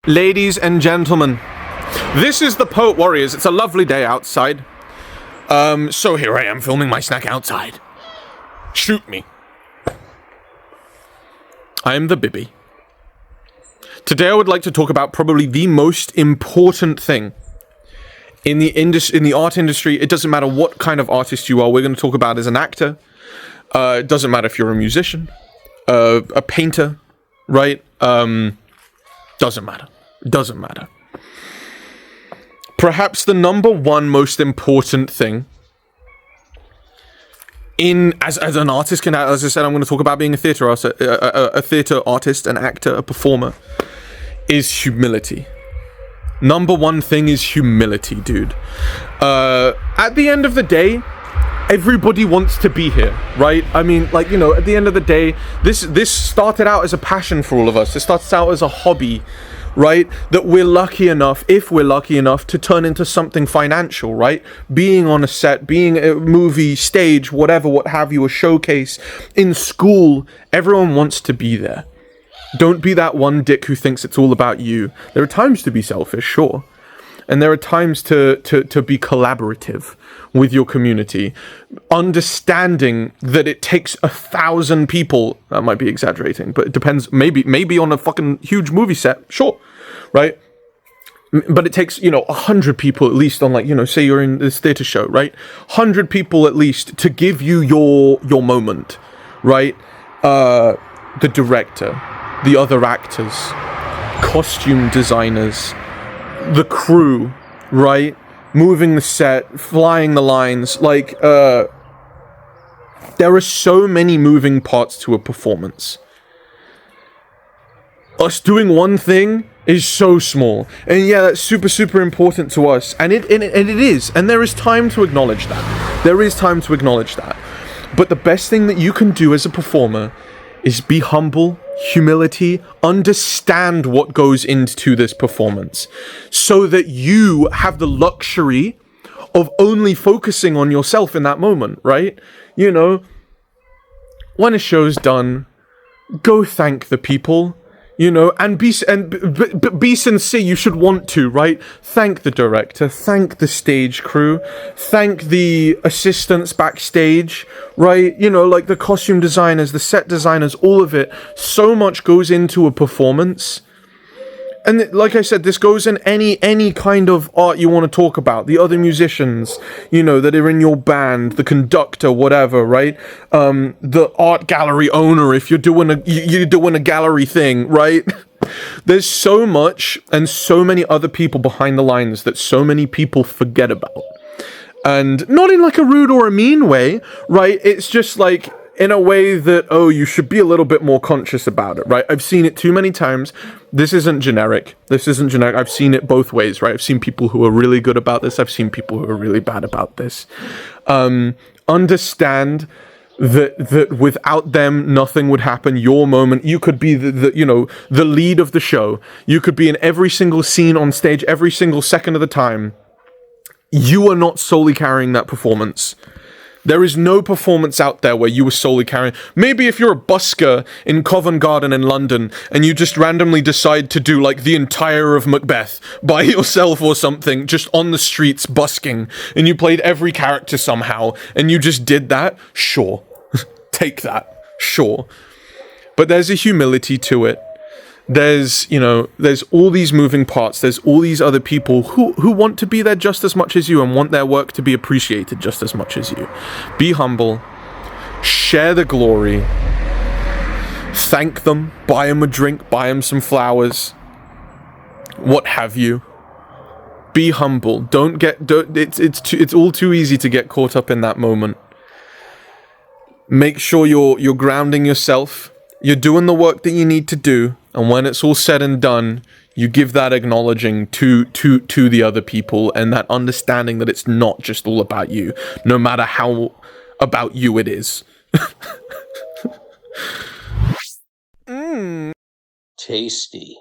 Ladies and gentlemen, this is the Poet Warriors. It's a lovely day outside. So here I am filming my snack outside. Shoot me. I am the Bibby. Today I would like to talk about probably the most important thing in the art industry. It doesn't matter what kind of artist you are. We're going to talk about as an actor. It doesn't matter if you're a musician, a painter, right? Doesn't matter. Doesn't matter. Perhaps the number one most important thing as an artist can, as I said, I'm going to talk about being a theater artist, an actor, a performer, is humility. Number one thing is humility, dude. At the end of the day, everybody wants to be here, right? I mean, like, you know, at the end of the day, this started out as a passion for all of us. It starts out as a hobby, right? That we're lucky enough, if we're lucky enough, to turn into something financial, right? Being on a set, being a movie, stage, whatever, what have you, a showcase, in school, everyone wants to be there. Don't be that one dick who thinks it's all about you. There are times to be selfish, sure. And there are times to be collaborative with your community, understanding that it takes 1,000 people. That might be exaggerating, but it depends. Maybe on a fucking huge movie set, sure, right? But it takes, 100 people at least on, like, say you're in this theater show, right? 100 people at least to give you your moment, right? The director, the other actors, costume designers, the crew, right? Moving the set, flying the lines, like, there are so many moving parts to a performance. Us doing one thing is so small, and yeah, that's super, super important to us, and it is, and there is time to acknowledge that. There is time to acknowledge that. But the best thing that you can do as a performer is be humble, humility, understand what goes into this performance, so that you have the luxury of only focusing on yourself in that moment, right? When a show's done, go thank the people, and be sincere. You should want to, right? Thank the director, thank the stage crew, thank the assistants backstage, right? Like the costume designers, the set designers, all of it. So much goes into a performance. And like I said, this goes in any kind of art you want to talk about. The other musicians, that are in your band, the conductor, whatever, right? The art gallery owner, if you're doing a gallery thing, right? There's so much and so many other people behind the lines that so many people forget about. And not in like a rude or a mean way, right? It's just like in a way that, you should be a little bit more conscious about it, right? I've seen it too many times. This isn't generic. I've seen it both ways, right? I've seen people who are really good about this. I've seen people who are really bad about this. Understand that without them, nothing would happen. Your moment, you could be the lead of the show. You could be in every single scene on stage, every single second of the time. You are not solely carrying that performance. There is no performance out there where you were solely carrying. Maybe if you're a busker in Covent Garden in London and you just randomly decide to do like the entire of Macbeth by yourself or something, just on the streets busking, and you played every character somehow, and you just did that, sure. Take that, sure. But there's a humility to it. There's all these moving parts. There's all these other people who want to be there just as much as you and want their work to be appreciated just as much as you. Be humble. Share the glory. Thank them. Buy them a drink. Buy them some flowers. What have you. Be humble. It's all too easy to get caught up in that moment. Make sure you're grounding yourself. You're doing the work that you need to do, and when it's all said and done, you give that acknowledging to the other people, and that understanding that it's not just all about you, no matter how about you it is. Tasty.